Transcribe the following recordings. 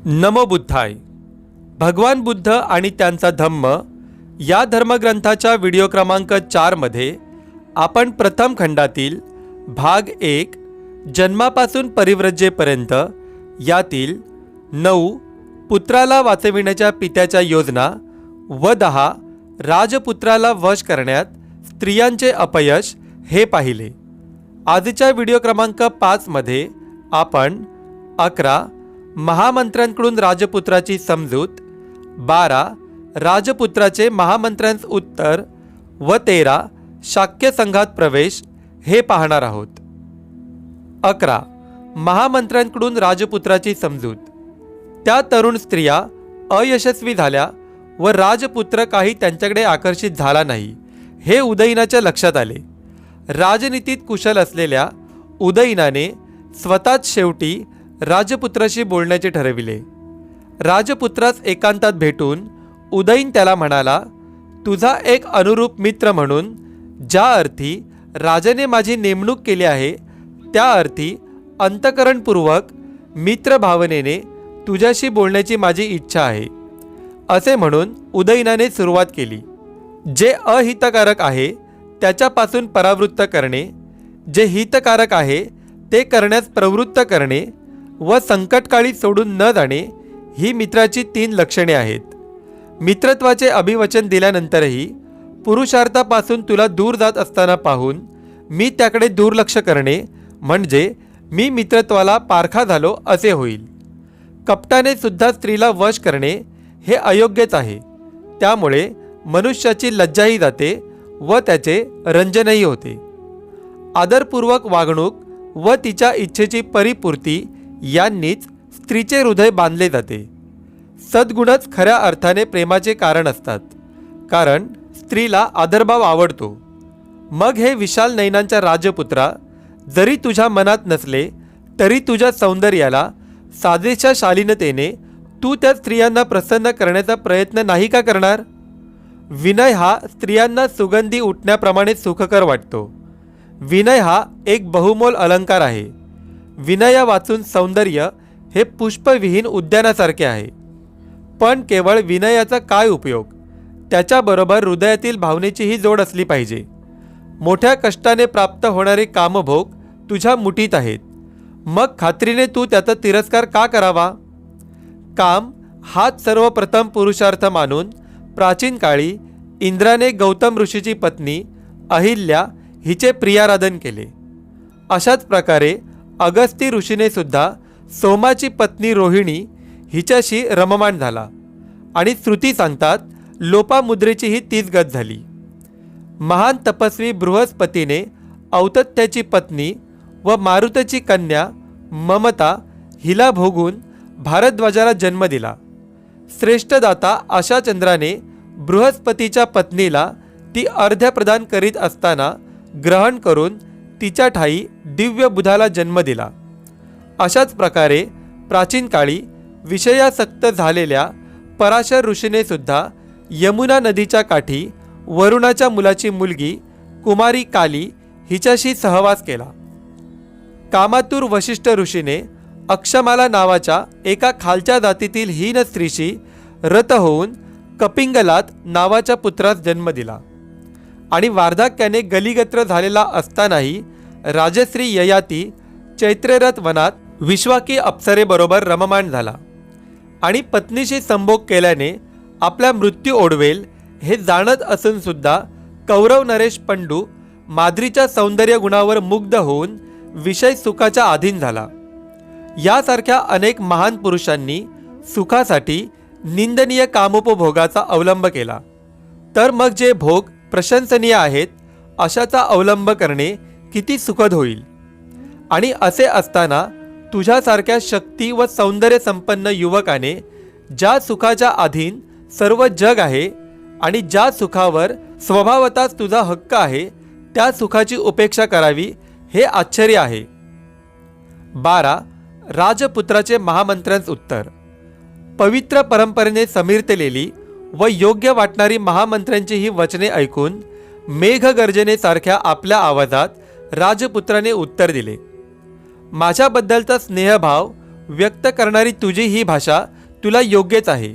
नमो बुद्धाय। भगवान बुद्ध आणि त्यांचा धम्म या धर्मग्रंथाच्या व्हिडिओ क्रमांक 4 मध्ये आपण प्रथम खंडातील भाग 1 जन्मापासून परिव्रजेपर्यंत यातील 9 पुत्राला वाचविण्याच्या पित्याच्या योजना व 10 राजपुत्राला वश करण्यात स्त्रियांचे अपयश हे पाहिले। आजच्या व्हिडिओ क्रमांक 5 मध्ये आपण 11 महामंत्र्यांकडून राजपुत्राची समजूत, 12 राजपुत्राचे महामंत्र्यांस उत्तर व 13 शाक्य संघात प्रवेश हे पाहणार आहोत। 11 महामंत्र्यांकडून राजपुत्राची समजूत। त्या तरुण स्त्रिया अयशस्वी झाल्या व राजपुत्र काही त्यांच्याकडे आकर्षित झाला नाही हे उदयनाच्या लक्षात आले। राजनीतीत कुशल असलेल्या उदयनाने स्वतःच शेवटी राजपुत्राशी बोलण्याचे ठरविले। राजपुत्रास एकांतात भेटून उदयन त्याला म्हणाला, तुझा एक अनुरूप मित्र म्हणून ज्या अर्थी राजाने माझी नेमणूक केली आहे त्या अर्थी अंतःकरणपूर्वक मित्रभावनेने तुझ्याशी बोलण्याची माझी इच्छा आहे, असे म्हणून उदयनाने सुरुवात केली। जे अहितकारक आहे त्याच्यापासून परावृत्त करणे, जे हितकारक आहे ते करण्यास प्रवृत्त करणे व संकटकाळी सोडून न जाणे ही मित्राची 3 लक्षणे आहेत। मित्रत्वाचे अभिवचन दिल्यानंतरही पुरुषार्थापासून तुला दूर जात असताना पाहून मी त्याकडे दुर्लक्ष करणे म्हणजे मी मित्रत्वाला पारखा झालो असे होईल। कपटाने सुद्धा स्त्रीला वश करणे हे अयोग्यच आहे। त्यामुळे मनुष्याची लज्जाही जाते व त्याचे रंजनही होते। आदरपूर्वक वागणूक व तिच्या इच्छेची परिपूर्ती यांनीच स्त्रीचे हृदय बांधले जाते। सद्गुणच खऱ्या अर्थाने प्रेमाचे कारण असतात, कारण स्त्रीला आदरभाव आवडतो। मग हे विशाल नयनांच्या राजपुत्रा, जरी तुझ्या मनात नसले तरी तुझ्या सौंदर्याला साजेशा शालीनतेने तू त्या स्त्रियांना प्रसन्न करण्याचा प्रयत्न नाही का करणार? विनय हा स्त्रियांना सुगंधी उठण्याप्रमाणे सुखकर वाटतो। विनय हा एक बहुमोल अलंकार आहे। विनया वाचून सौंदर्य हे पुष्पविहीन उद्यानासारखे आहे। पण केवळ विनयाचा काय उपयोग? त्याच्याबरोबर हृदयातील भावनेचीही जोड असली पाहिजे। मोठ्या कष्टाने प्राप्त होणारे कामभोग तुझ्या मुठीत आहेत, मग खात्रीने तू त्याचा तिरस्कार का करावा? काम हाच सर्वप्रथम पुरुषार्थ मानून प्राचीन काळी इंद्राने गौतम ऋषीची पत्नी अहिल्या हिचे प्रियाराधन केले। अशाच प्रकारे अगस्ती ऋषीने सुद्धा सोमाची पत्नी रोहिणी हिच्याशी रममाण झाला आणि श्रुती सांगतात लोपामुद्रेचीही तीच गत झाली। महान तपस्वी बृहस्पतीने औतत्याची पत्नी व मारुताची कन्या ममता हिला भोगून भारद्वाजाला जन्म दिला। श्रेष्ठदाता अशा चंद्राने बृहस्पतीच्या पत्नीला ती अर्ध्य प्रदान करीत असताना ग्रहण करून तिच्या ठाई दिव्य बुधाला जन्म दिला। अशाच प्रकारे प्राचीन काळी विषयासक्त झालेल्या पराशर ऋषीने सुद्धा यमुना नदीच्या काठी वरुणाच्या मुलाची मुलगी कुमारी काली हिच्याशी सहवास केला। कामातूर वशिष्ठ ऋषीने अक्षमाला नावाच्या एका खालच्या जातीतील हीन स्त्रीशी रत होऊन कपिंगलात नावाच्या पुत्रास जन्म दिला आणि वार्धक्याने गलिगत्र झालेला असतानाही राजश्री ययाती चैत्ररथ वनात विश्वाकी अप्सरेबरोबर रममाण झाला आणि पत्नीशी संभोग केल्याने आपला मृत्यू ओढवेल हे जाणत असून सुद्धा कौरव नरेश पंडू माद्रीच्या सौंदर्य गुणावर मुग्ध होऊन विषय सुखाच्या अधीन झाला। यासारख्या अनेक महान पुरुषांनी सुखासाठी निंदनीय कामोपभोगाचा अवलंब केला, तर मग जे भोग प्रशंसनीय आहेत अशाचा अवलंब करणे किती सुखद होईल। आणि असे असताना तुझ्यासारख्या शक्ती व सौंदर्य संपन्न युवकाने ज्या सुखाच्या अधीन सर्व जग आहे आणि ज्या सुखावर स्वभावतःच तुझा हक्क आहे त्या सुखाची उपेक्षा करावी हे आश्चर्य आहे। 12 राजपुत्राचे महामंत्र्यांस उत्तर। पवित्र परंपरेने समीरतलेली व योग्य वाटणारी महामंत्र्यांची ही वचने ऐकून मेघगर्जनेसारख्या आपल्या आवाजात राजपुत्राने उत्तर दिले, माझ्याबद्दलचा स्नेहभाव व्यक्त करणारी तुझी ही भाषा तुला योग्यच आहे,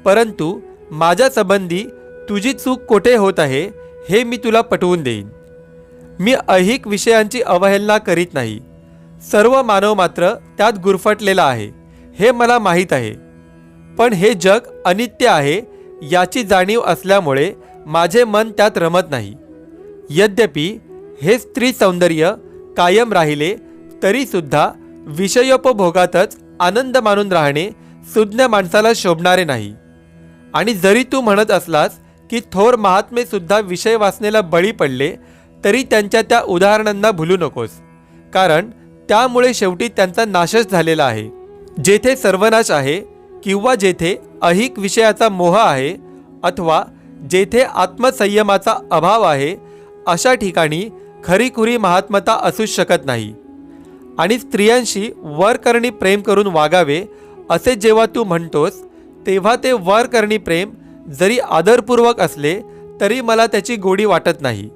परंतु माझ्या संबंधी तुझी चूक कोठे होत आहे हे मी तुला पटवून देईन. मी ऐहिक विषयांची अवहेलना करीत नाही. सर्व मानव मात्र त्यात गुरफटलेला आहे हे मला माहीत आहे. पण हे जग अनित्य आहे याची जाणीव असल्यामुळे माझे मन त्यात रमत नाही. यद्यपि हे स्त्री सौंदर्य कायम राहिले तरीसुद्धा विषयोपभोगातच आनंद मानून राहणे सुज्ञ माणसाला शोभणारे नाही. आणि जरी तू म्हणत असलास की थोर महात्मे सुद्धा विषय वासनेला बळी पडले तरी त्यांच्या त्या उदाहरणांना भुलू नकोस, कारण त्यामुळे शेवटी त्यांचा नाशच झालेला आहे. जेथे सर्वनाश आहे किंवा जेथे ऐहिक विषयाचा मोह आहे अथवा जेथे आत्मसंयमाचा अभाव आहे अशा ठिकाणी खरीखुरी महात्मता असूच शकत नाही. आणि स्त्रियांशी वरकरणी प्रेम करून वागावे असे जेव्हा तू म्हणतोस तेव्हा ते वरकरणी प्रेम जरी आदरपूर्वक असले तरी मला त्याची गोडी वाटत नाही.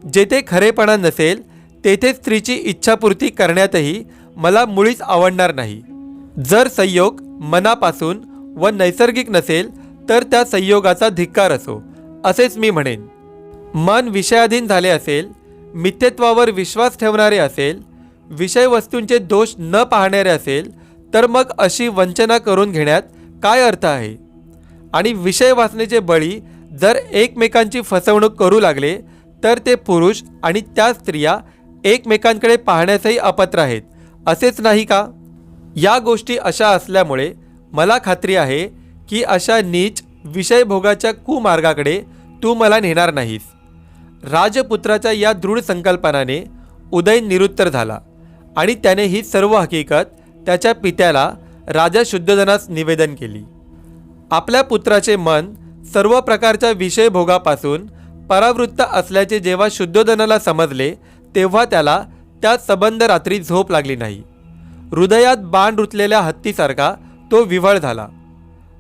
जेथे खरेपणा नसेल तेथे स्त्रीची इच्छापूर्ती करण्यातही मला मुळीच आवडणार नाही. जर संयोग मनापासून व नैसर्गिक नसेल तर त्या संयोगाचा धिक्कार असो असेच मी म्हणेन. मन विषयाधीन झाले असेल, मिथ्यत्वावर विश्वास ठेवणारे असेल, विषयवस्तूंचे दोष न पाहणारे असेल तर मग अशी वंचना करून घेण्यात काय अर्थ आहे. आणि विषय वासनेचे बळी जर एकमेकांची फसवणूक करू लागले तर ते पुरुष आणि त्या स्त्रिया एकमेकांकडे पाहण्यासही अपात्र आहेत असेच नाही का. या गोष्टी अशा असल्यामुळे मला खात्री आहे की अशा नीच विषयभोगाच्या कुमार्गाकडे तू मला नेणार नाहीस. राजपुत्राच्या या दृढ संकल्पनाने उदय निरुत्तर झाला आणि त्याने ही सर्व हकीकत त्याच्या पित्याला राजा शुद्धोधनास निवेदन केली. आपल्या पुत्राचे मन सर्व प्रकारच्या विषयभोगापासून परावृत्त असल्याचे जेव्हा शुद्धोधनाला समजले तेव्हा त्याला त्या सबंध रात्री झोप लागली नाही. हृदयात बाण रुतलेल्या हत्तीसारखा तो विव्हळ झाला.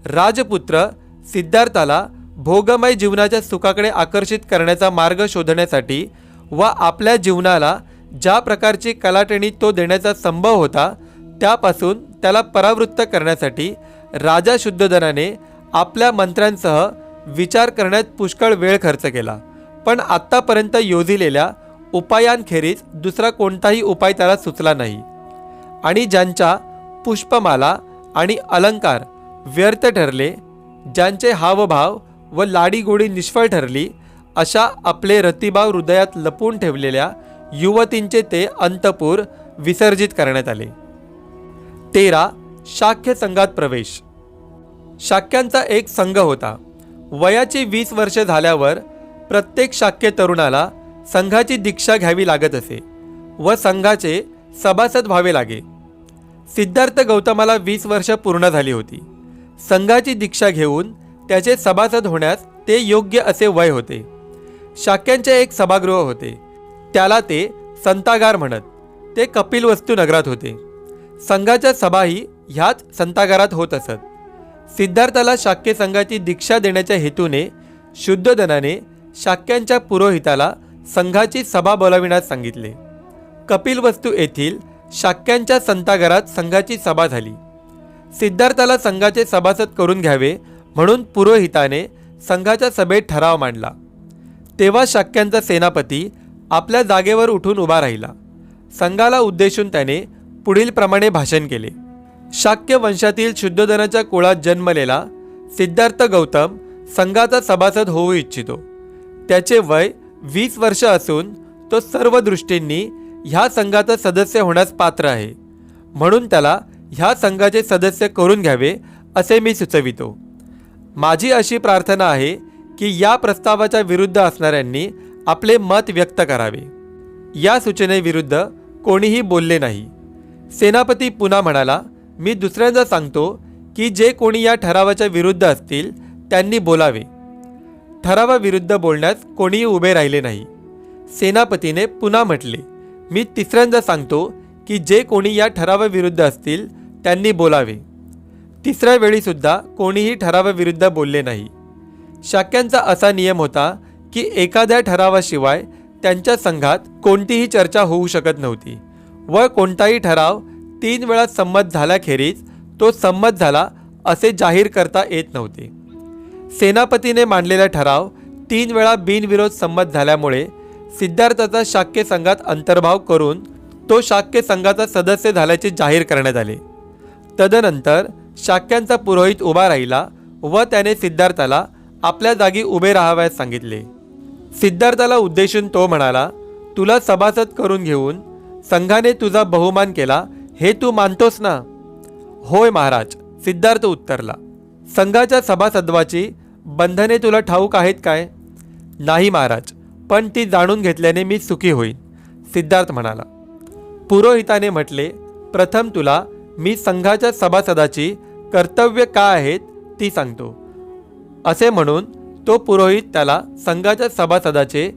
राजपुत्र सिद्धार्थाला भोगमय जीवनाच्या सुखाकडे आकर्षित करण्याचा मार्ग शोधण्यासाठी व आपल्या जीवनाला ज्या प्रकारची कलाटणी तो देण्याचा संभव होता त्यापासून त्याला परावृत्त करण्यासाठी राजा शुद्धोधनाने आपल्या मंत्र्यांसह विचार करण्यात पुष्कळ वेळ खर्च केला. पण आत्तापर्यंत योजिलेल्या उपायांखेरीज दुसरा कोणताही उपाय त्याला सुचला नाही. आणि ज्यांच्या पुष्पमाला आणि अलंकार व्यर्थ ठरले, ज्यांचे हावभाव व लाडीगोडी निष्फळ ठरली, अशा आपले रतिभाव हृदयात लपून ठेवलेल्या युवतींचे ते अंतपूर विसर्जित करण्यात आले. 13. शाक्य संघात प्रवेश. शाक्यांचा एक संघ होता. वयाची 20 वर्षे झाल्यावर प्रत्येक शाक्य तरुणाला संघाची दीक्षा घ्यावी लागत असे व संघाचे सभासद व्हावे लागे. सिद्धार्थ गौतमाला 20 वर्ष पूर्ण झाली होती. संघाची दीक्षा घेऊन त्याचे सभासद होण्यास ते योग्य असे वय होते. शाक्यांचे एक सभागृह होते. त्याला ते संतागार म्हणत. ते कपिलवस्तू नगरात होते. संघाच्या सभाही ह्याच संतागारात होत असत. सिद्धार्थाला शाक्य संघाची दीक्षा देण्याच्या हेतूने शुद्धोधनाने शाक्यांच्या पुरोहिताला संघाची सभा बोलाविण्यास सांगितले. कपिलवस्तू येथील शाक्यांच्या संतागारात संघाची सभा झाली. सिद्धार्थाला संघाचे सभासद करून घ्यावे म्हणून पुरोहिताने संघाच्या सभेत ठराव मांडला. तेव्हा शाक्यांचा सेनापती आपल्या जागेवर उठून उभा राहिला. संघाला उद्देशून त्याने पुढील प्रमाणे भाषण केले. शाक्य वंशातील शुद्धोधनाच्या कुळात जन्मलेला सिद्धार्थ गौतम संघाचा सभासद होऊ इच्छितो. त्याचे वय 20 वर्ष असून तो सर्व दृष्टींनी ह्या संघाचा सदस्य होण्यास पात्र आहे. म्हणून त्याला ह्या संघाचे सदस्य करून घ्यावे असे मी सुचवितो. माझी अशी प्रार्थना आहे की या प्रस्तावाच्या विरुद्ध असणाऱ्यांनी आपले मत व्यक्त करावे. या सूचनेविरुद्ध कोणीही बोलले नाही. सेनापती पुन्हा म्हणाला, मी दुसऱ्यांदा सांगतो की जे कोणी या ठरावाच्या विरुद्ध असतील त्यांनी बोलावे. ठरावाविरुद्ध बोलण्यास कोणीही उभे राहिले नाही. सेनापतीने पुन्हा म्हटले, मी तिसऱ्यांदा सांगतो की जे कोणी या ठरावाविरुद्ध असतील त्यांनी बोलावे. तिसऱ्या वेळीसुद्धा कोणीही ठरावाविरुद्ध बोलले नाही. शाक्यांचा असा नियम होता की एखाद्या ठरावाशिवाय त्यांच्या संघात कोणतीही चर्चा होऊ शकत नव्हती व कोणताही ठराव 3 वेळा संमत झाल्याखेरीज तो संमत झाला असे जाहीर करता येत नव्हते. सेनापतीने मांडलेला ठराव 3 वेळा बिनविरोध संमत झाल्यामुळे सिद्धार्थाचा शाक्य संघात अंतर्भाव करून तो शाक्य संघाचा सदस्य झाल्याचे जाहीर करण्यात आले. तदनंतर शाक्यांचा पुरोहित उभा राहिला व त्याने सिद्धार्थाला आपल्या जागी उभे राहावयास सांगितले. सिद्धार्थाला उद्देशून तो म्हणाला, तुला सभासद करून घेऊन संघाने तुझा बहुमान केला हे तू मानतोस ना? होय महाराज, सिद्धार्थ उत्तरला. संघाच्या सभासद्वाची बंधने तुला ठाऊक आहेत काय? नाही महाराज, पण ती जाणून घेतल्याने मी सुखी होईन, सिद्धार्थ म्हणाला. पुरोहिताने म्हटले, प्रथम तुला मी संघाच्या सभासदाची कर्तव्य काय आहेत ती सांगतो. असे म्हणून तो पुरोहित त्याला संघाच्या सभासदाचे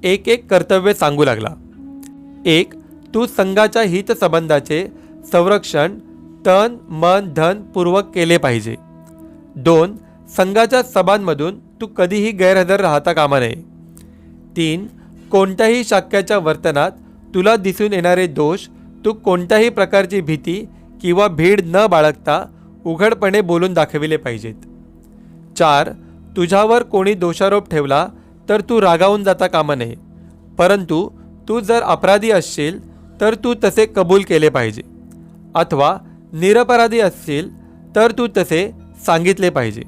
एक एक कर्तव्य सांगू लागला. 1. तू संघाच्या हितसंबंधाचे संरक्षण तन मन धन पूर्वक केले पाहिजे. 2. संघाच्या सभांमधून तू कधीही गैरहजर राहता कामा नये. 3. कोणत्याही शाक्याच्या वर्तनात तुला दिसून येणारे दोष तू कोणत्याही प्रकारची भीती किंवा भीड न बाळगता उघडपणे बोलून दाखविले पाहिजेत. 4. तुझ्यावर कोणी दोषारोप ठेवला तर तू रागावून जाता कामा नये, परंतु तू जर अपराधी असशील तर तू तसे कबूल केले पाहिजे, अथवा निरपराधी असशील तर तू तसे सांगितले पाहिजे.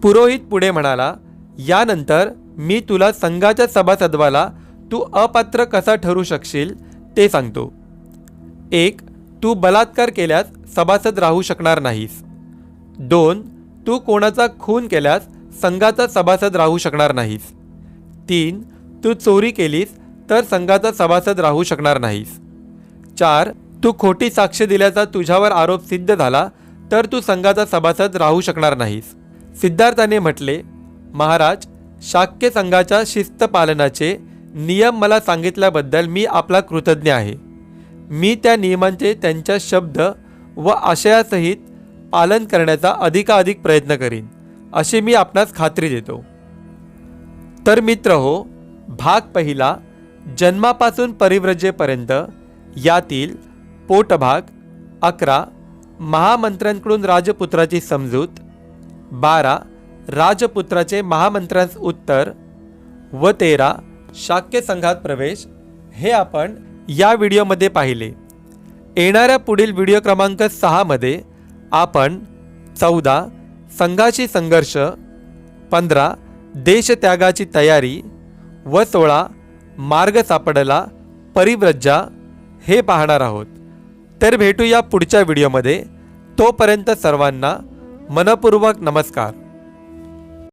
पुरोहित पुढे म्हणाला, यानंतर मी तुला संघाच्या सभासद्वाला तू अपात्र कसा ठरू शकशील ते सांगतो. 1. तू बलात्कार केल्यास सभासद राहू शकणार नाहीस. 2. तू कोणाचा खून केल्यास संघाचा सभासद राहू शकणार नाहीस. 3. तू चोरी केलीस तर संघाचा सभासद राहू शकणार नाहीस. 4. तू खोटी साक्ष दिल्याचा तुझ्यावर आरोप सिद्ध झाला तर तू संघाचा सभासद राहू शकणार नाहीस. सिद्धार्थाने म्हटले, महाराज, शाक्य संघाच्या शिस्त पालनाचे नियम मला सांगितल्याबद्दल मी आपला कृतज्ञ आहे. मी त्या नियमांचे त्यांच्या शब्द व आशयासहित पालन करण्याचा अधिकाधिक प्रयत्न करीन अशी मी आपणास खात्री देतो. तर मित्र हो, भाग पहिला जन्मापासून परिव्रजेपर्यंत यातील पोटभाग 11 महामंत्र्यांकडून राजपुत्राची समजूत, 12 राजपुत्राचे महामंत्र्यांस उत्तर व 13 शाक्य संघात प्रवेश हे आपण या व्हिडिओमध्ये पाहिले. येणाऱ्या पुढील व्हिडिओ क्रमांक 6 मध्ये आपण 14 संघाशी संघर्ष, 15 देशत्यागाची तयारी व 16 मार्ग सापडला परिव्रजा हे पाहणार आहोत. तर भेटूया पुढच्या व्हिडिओमध्ये. तोपर्यंत सर्वांना मनपूर्वक नमस्कार.